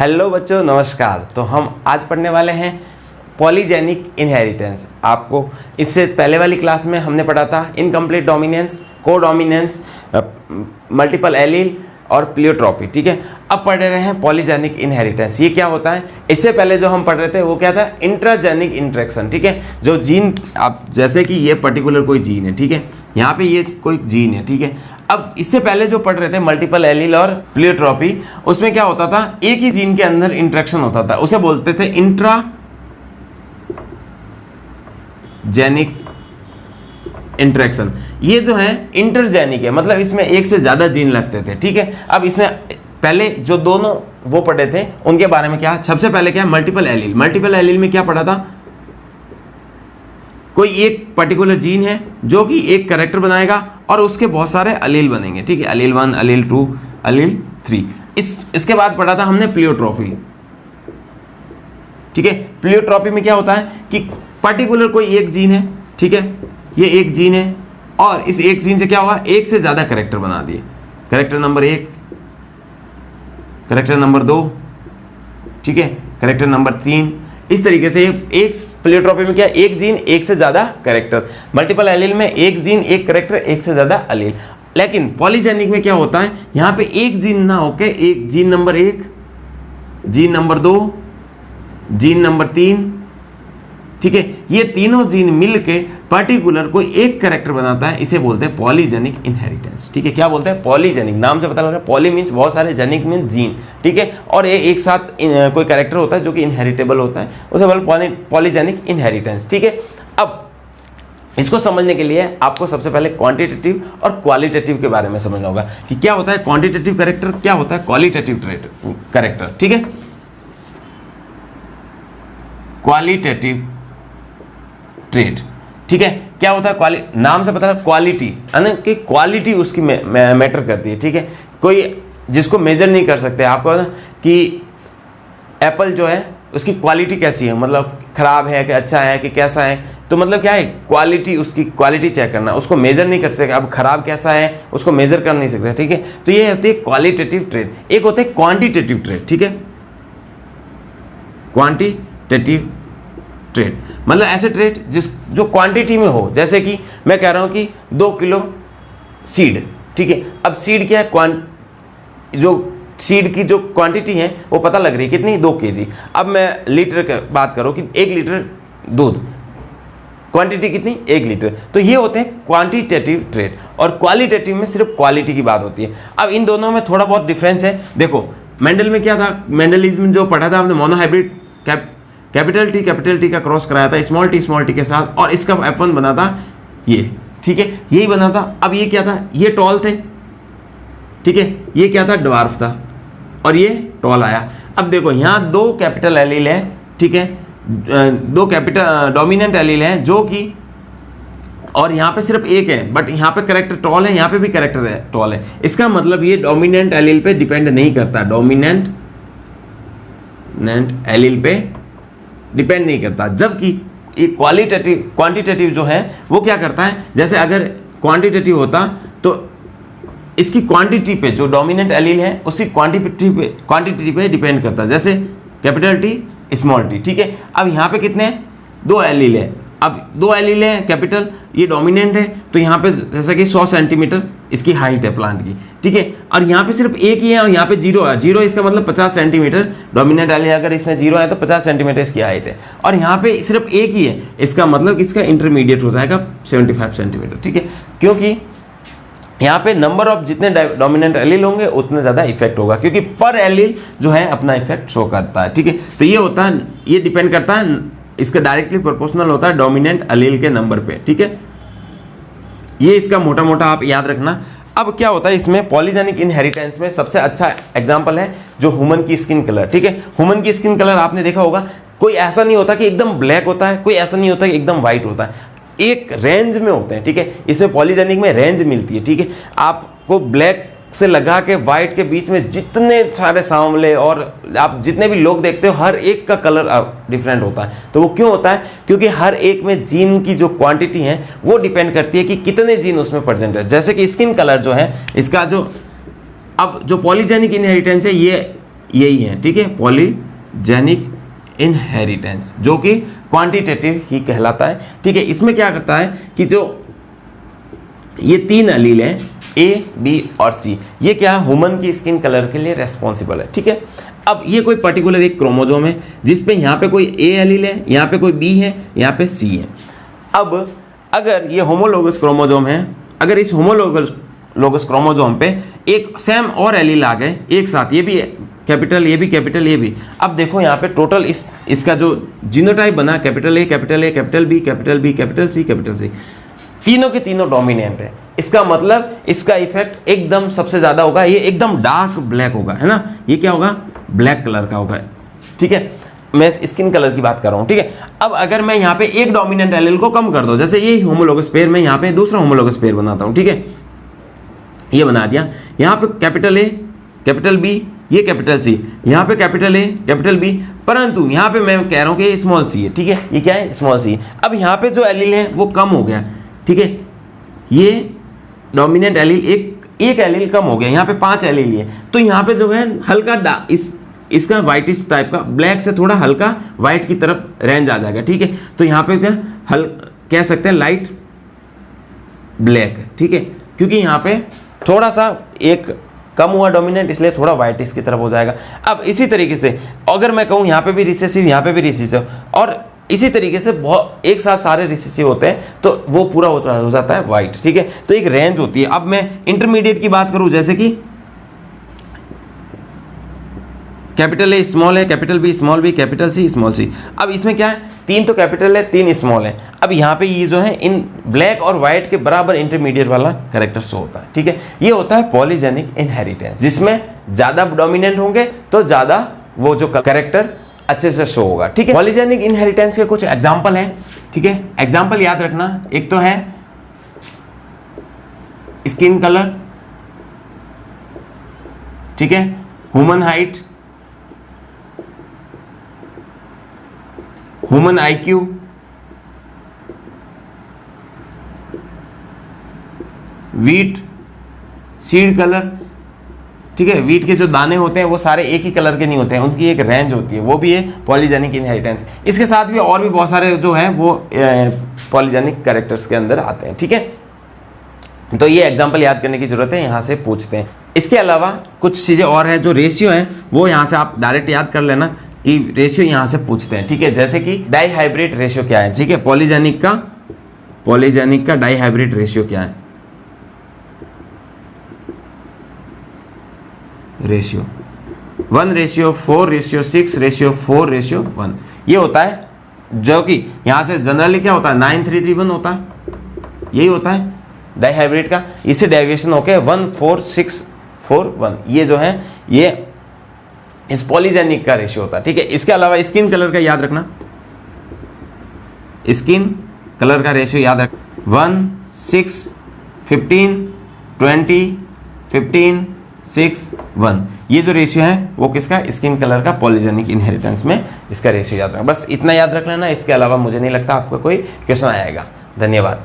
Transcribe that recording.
Hello बच्चों, नमस्कार। तो हम आज पढ़ने वाले हैं पॉलीजेनिक इनहेरिटेंस। आपको इससे पहले वाली क्लास में हमने पढ़ा था incomplete dominance, codominance, multiple allele और प्लियोट्रॉपी। ठीक है, अब पढ़ रहे हैं पॉलीजेनिक इनहेरिटेंस। ये क्या होता है? इससे पहले जो हम पढ़ रहे थे वो क्या था? Intragenic interaction. ठीक है, जो जीन, आप जैसे कि ये पर्टिकुलर कोई जीन है, ठीक है, यहाँ पे ये कोई जीन है, ठीक है। अब इससे पहले जो पढ़ रहे थे मल्टीपल एलील और प्लियोट्रॉपी, उसमें क्या होता था? एक ही जीन के अंदर इंटरेक्शन होता था, उसे बोलते थे इंट्राजेनिक इंटरेक्शन। ये जो है इंटरजेनिक है, मतलब इसमें एक से ज्यादा जीन लगते थे। ठीक है, अब इसमें पहले जो दोनों वो पढ़े थे उनके बारे में क्या? सबसे पहले क्या? Multiple allele. मल्टीपल एलील में क्या पढ़ा था? कोई एक पर्टिकुलर जीन है जो कि एक कैरेक्टर बनाएगा और उसके बहुत सारे अलील बनेंगे। ठीक है, अलील 1, अलील 2, अलील 3। इसके बाद पढ़ा था हमने प्लियोट्रॉपी। ठीक है, प्लियोट्रॉपी में क्या होता है कि पर्टिकुलर कोई एक जीन है, ठीक है, ये एक जीन है और इस एक जीन से क्या हुआ? एक से ज्यादा कैरेक्टर बना दिए। कैरेक्टर नंबर 1, कैरेक्टर नंबर 2, ठीक है, कैरेक्टर नंबर 3। इस तरीके से एक प्लियोट्रॉपी में क्या? एक जीन एक से ज्यादा कैरेक्टर। मल्टीपल एलील में एक जीन एक कैरेक्टर एक से ज्यादा अलील। लेकिन पॉलीजेनिक में क्या होता है? यहां पे एक जीन ना होके एक gene number 1, gene number 2, gene number 3, ठीक है, ये तीनों जीन मिलके पर्टिकुलर कोई एक कैरेक्टर बनाता है, इसे बोलते हैं पॉलीजेनिक इनहेरिटेंस। ठीक है, क्या बोलते हैं? पॉलीजेनिक। नाम से पता लग रहा है, पॉली मीन्स बहुत सारे, जेनिक मीन्स जीन। ठीक है, और ये एक साथ कोई कैरेक्टर होता है जो कि इनहेरिटेबल होता है, उसे बोलते हैं पॉलीजेनिक इनहेरिटेंस। ठीक है, अब इसको समझने के लिए आपको सबसे पहले क्वांटिटेटिव और क्वालिटेटिव के बारे में समझना होगा कि क्या होता है क्वांटिटेटिव कैरेक्टर, क्या होता है क्वालिटेटिव कैरेक्टर। ठीक है, क्वालिटेटिव ट्रेट, ठीक है, क्या होता है? नाम से पता है क्वालिटी, यानी कि क्वालिटी उसकी मैटर करती है। ठीक है, कोई जिसको मेजर नहीं कर सकते, आपको कि एप्पल जो है उसकी क्वालिटी कैसी है, मतलब खराब है कि अच्छा है कि कैसा है, तो मतलब क्या है? क्वालिटी, उसकी क्वालिटी चेक करना, उसको मेजर नहीं कर सकते। अब खराब कैसा है उसको मेजर कर नहीं सकते। ठीक है, तो ये होती है क्वालिटेटिव ट्रेट। एक होता है क्वांटिटेटिव ट्रेट। ठीक है, क्वांटिटेटिव ट्रेट मतलब ऐसे ट्रेट जो क्वांटिटी में हो, जैसे कि मैं कह रहा हूं कि 2 किलो सीड। ठीक है, अब सीड क्या है? जो सीड की जो क्वांटिटी है वो पता लग रही है कितनी? 2 केजी। अब मैं लीटर की बात करूं कि 1 लीटर दूध, क्वांटिटी कितनी? 1 लीटर। तो ये होते हैं क्वांटिटेटिव ट्रेट, और क्वालिटेटिव में सिर्फ क्वालिटी की बात होती है। अब इन दोनों में थोड़ा बहुत डिफरेंस है। देखो, मेंडल में क्या था? मेंडलिज्म जो पढ़ा था आपने, मोनोहाइब्रिड कैपिटल टी का क्रॉस कराया था स्मॉल टी के साथ, और इसका F1 बना था ये। ठीक है, यही बना था। अब ये क्या था? ये टॉल थे, ठीक है, ये क्या था? ड्वार्फ था, और ये टॉल आया। अब देखो, यहाँ 2 कैपिटल एलील है, ठीक है, 2 कैपिटल डोमिनेंट एलील है जो कि, और यहाँ पे सिर्फ एक है, बट यहाँ पे कैरेक्टर टॉल है, यहाँ पे भी कैरेक्टर है टॉल है। इसका मतलब ये डोमिनेंट एलील पे डिपेंड नहीं करता, डोमिनेंट एलील पे डिपेंड नहीं करता। जबकि क्वांटिटेटिव जो है वो क्या करता है? जैसे अगर क्वांटिटेटिव होता तो इसकी क्वांटिटी पे, जो डोमिनेंट एलील है उसकी क्वांटिटी पे डिपेंड करता है, जैसे कैपिटल टी स्मॉल टी। ठीक है, अब यहाँ पे कितने हैं? 2 एलील है। अब 2 एलील है कैपिटल, ये डोमिनेंट है, तो यहाँ पे जैसे कि 100 सेंटीमीटर इसकी हाइट है प्लांट की। ठीक है, और यहाँ पे सिर्फ एक ही है और यहाँ पे 0 है। 0 इसका मतलब 50 सेंटीमीटर। डोमिनेंट एलील अगर इसमें 0 है तो 50 सेंटीमीटर इसकी हाइट है, और यहाँ पे सिर्फ एक ही है, इसका मतलब इसका इंटरमीडिएट हो जाएगा 75 सेंटीमीटर। ठीक है, क्योंकि यहाँ पे नंबर ऑफ जितने डोमिनेंट एलील होंगे उतने ज़्यादा इफेक्ट होगा, क्योंकि पर एलील जो है अपना इफेक्ट शो करता है। ठीक है, तो ये होता है, ये डिपेंड करता है, इसका डायरेक्टली प्रोपोर्शनल होता है डोमिनेंट एलील के नंबर पे। ठीक है, ये इसका मोटा मोटा आप याद रखना। अब क्या होता है इसमें पॉलीजेनिक इनहेरिटेंस में सबसे अच्छा एग्जांपल है जो ह्यूमन की स्किन कलर। ठीक है, ह्यूमन की स्किन कलर आपने देखा होगा, कोई ऐसा नहीं होता कि एकदम ब्लैक होता है, कोई ऐसा नहीं होता कि एकदम व्हाइट होता है, एक रेंज में होते हैं। ठीक है, इसमें पॉलीजेनिक में रेंज मिलती है। ठीक है, आपको ब्लैक से लगा के व्हाइट के बीच में जितने सारे सांवले और आप जितने भी लोग देखते हो, हर एक का कलर डिफरेंट होता है। तो वो क्यों होता है? क्योंकि हर एक में जीन की जो क्वांटिटी है वो डिपेंड करती है कि कितने जीन उसमें प्रेजेंट है। जैसे कि स्किन कलर जो है इसका जो, अब जो पॉलीजेनिक इनहेरिटेंस है यही है, ठीक है, पॉलीजेनिक इनहेरिटेंस, जो कि क्वांटिटेटिव ही कहलाता है, ठीक है। इसमें क्या करता है कि जो ये 3 एलील हैं ए, बी और सी, ये क्या ह्यूमन की स्किन कलर के लिए रेस्पॉन्सिबल है, ठीक है। अब ये कोई पर्टिकुलर एक क्रोमोजोम है जिसपे यहाँ पे कोई ए एलील है, यहाँ पे कोई बी है, यहाँ पे सी है। अब अगर ये होमोलोगस क्रोमोजोम है, अगर इस होमोलोगस क्रोमोजोम पे एक सेम और एलील आ गए एक साथ, ये भी कैपिटल, ये भी कैपिटल, ये भी, अब देखो यहाँ पे टोटल इसका जो जीनोटाइप बना, capital A, capital B, capital C, capital C, तीनों के तीनों डोमिनेंट है। इसका मतलब इसका इफेक्ट एकदम सबसे ज्यादा होगा, ये एकदम डार्क ब्लैक होगा, है ना, ये क्या होगा, ब्लैक कलर का होगा, ठीक है। मैं स्किन कलर की बात कर रहा हूं, ठीक है। अब अगर मैं यहाँ पे एक डोमिनेंट एलील को कम कर दूं, जैसे ये होमोलोगस पेयर, मैं यहाँ पे दूसरा होमोलोगस पेयर बनाता हूं, ठीक है, ये बना दिया, यहाँ पे कैपिटल ए, कैपिटल बी, ये कैपिटल सी, यहाँ पे कैपिटल ए, कैपिटल बी, परंतु यहाँ पे मैं कह रहा हूँ कि ये स्मॉल सी है, ठीक है, ये क्या है, स्मॉल सी। अब यहाँ पे जो एलील है वो कम हो गया, ठीक है, ये डोमिनेंट एलील एक एलील कम हो गया, यहाँ पे 5 एलील है, तो यहाँ पे जो है हल्का इसका वाइटिश टाइप का, ब्लैक से थोड़ा हल्का वाइट की तरफ रेंज आ जाएगा, ठीक है। तो यहाँ पे जो कह सकते हैं लाइट ब्लैक, ठीक है, क्योंकि यहाँ पे थोड़ा सा एक कम हुआ डोमिनेंट, इसलिए थोड़ा वाइटिश की तरफ हो जाएगा। अब इसी तरीके से अगर मैं कहूँ यहाँ पे भी रिसेसिव, यहाँ पे भी रिसेसिव, और इसी तरीके से बहुत एक साथ सारे रिसेसिव होते हैं, तो वो पूरा हो जाता है वाइट, ठीक है। तो एक रेंज होती है। अब मैं इंटरमीडिएट की बात करूं, जैसे कि कैपिटल ए स्मॉल है, capital B small B, capital C small C. अब इसमें क्या है, 3 तो कैपिटल है, 3 स्मॉल है। अब यहाँ पे ये जो है इन ब्लैक और व्हाइट के बराबर इंटरमीडिएट वाला कैरेक्टर शो होता है, ठीक है। ये होता है पॉलीजेनिक इनहेरिटेंस, जिसमें ज्यादा डोमिनेंट होंगे तो ज्यादा वो जो कैरेक्टर अच्छे से शो होगा, ठीक है। पॉलीजेनिक इनहेरिटेंस के कुछ एग्जांपल हैं, ठीक है। एग्जांपल याद रखना, एक तो है स्किन कलर, ठीक है, human height, human IQ, wheat seed colour, ठीक है। वीट के जो दाने होते हैं वो सारे एक ही कलर के नहीं होते हैं, उनकी एक रेंज होती है, वो भी है पॉलीजेनिक इनहेरिटेंस। इसके साथ भी और भी बहुत सारे जो हैं वो पॉलीजेनिक कैरेक्टर्स के अंदर आते हैं, ठीक है। तो ये एग्जांपल याद करने की जरूरत है, यहाँ से पूछते हैं। इसके अलावा कुछ चीज़ें और है, जो रेशियो है वो यहाँ से आप डायरेक्ट याद कर लेना कि रेशियो यहाँ से पूछते हैं, ठीक है। जैसे कि डाइहाइब्रिड रेशियो क्या है, ठीक है, पॉलीजेनिक का डाइहाइब्रिड रेशियो क्या है, रेशियो 1:4:6:4:1, ये होता है, जो कि यहाँ से जनरली क्या होता है 9331 होता है, यही होता है डाइहाइब्रिड का। इसे डेविएशन होके 1:4:6:4:1, ये जो है ये इस पॉलीजेनिक का रेशियो होता है, ठीक है। इसके अलावा स्किन कलर का याद रखना, स्किन कलर का रेशियो याद रख 1:6:15:20:15:6:1, ये जो रेशियो है वो किसका, स्किन कलर का, पॉलीजेनिक इनहेरिटेंस में इसका रेशियो याद रखना। बस इतना याद रख लेना, इसके अलावा मुझे नहीं लगता आपको कोई क्वेश्चन आएगा। धन्यवाद।